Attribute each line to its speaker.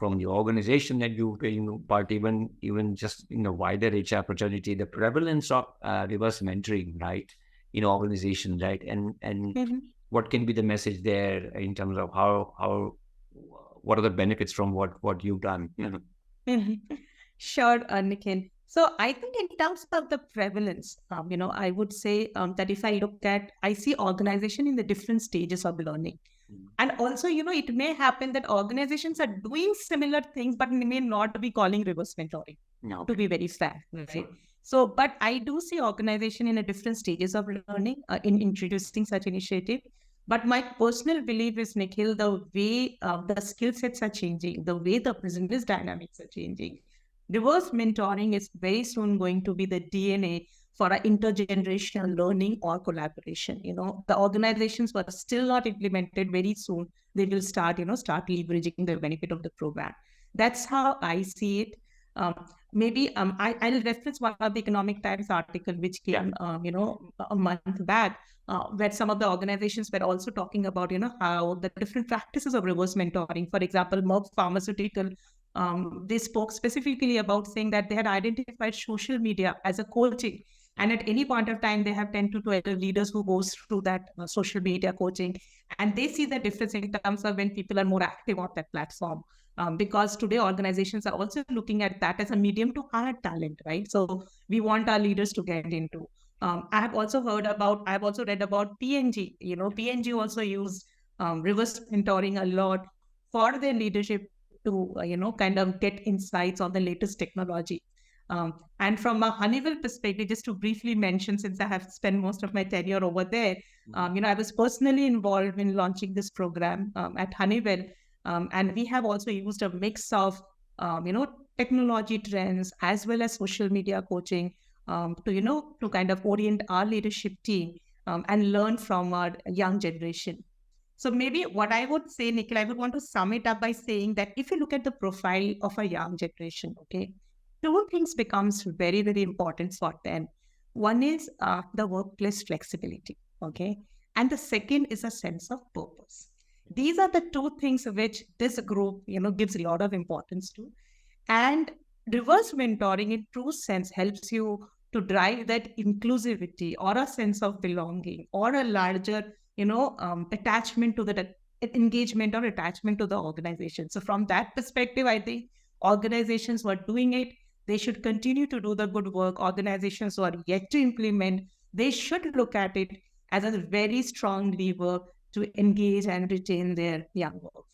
Speaker 1: from the organization that you've been part, even just in the wider HR fraternity, the prevalence of reverse mentoring, right, in organizations, right, and what can be the message there in terms of how what are the benefits from what you've done?
Speaker 2: Sure, Nikhil. So I think in terms of the prevalence, I would say that if I look at, I see organization in the different stages of learning. And also, it may happen that organizations are doing similar things, but may not be calling reverse mentoring, to be very fair, right? So, but I do see organization in a different stages of learning in introducing such initiative. But my personal belief is, Nikhil, the way the skill sets are changing, the way the business dynamics are changing, reverse mentoring is very soon going to be the DNA for our intergenerational learning or collaboration. The organizations were still not implemented. Very soon they will start leveraging the benefit of the program. That's how I see it. I'll reference one of the Economic Times article which came, a month back, where some of the organizations were also talking about, how the different practices of reverse mentoring. For example, Merck Pharmaceutical, they spoke specifically about saying that they had identified social media as a coaching. And at any point of time, they have 10 to 12 leaders who goes through that social media coaching. And they see the difference in terms of when people are more active on that platform. Because today organizations are also looking at that as a medium to hire talent, right? So we want our leaders to get into. I have also read about P&G. P&G also used reverse mentoring a lot for their leadership to, kind of get insights on the latest technology. And from a Honeywell perspective, just to briefly mention, since I have spent most of my tenure over there, I was personally involved in launching this program at Honeywell. And we have also used a mix of, technology trends as well as social media coaching to kind of orient our leadership team and learn from our young generation. So maybe what I would say, Nikhil, I would want to sum it up by saying that if you look at the profile of a young generation, okay, two things becomes very, very important for them. One is the workplace flexibility, okay? And the second is a sense of purpose. These are the two things which this group, gives a lot of importance to. And reverse mentoring in true sense helps you to drive that inclusivity or a sense of belonging or a larger, attachment to the engagement or attachment to the organization. So from that perspective, I think organizations who are doing it, they should continue to do the good work. Organizations who are yet to implement, they should look at it as a very strong lever to engage and retain their young workforce.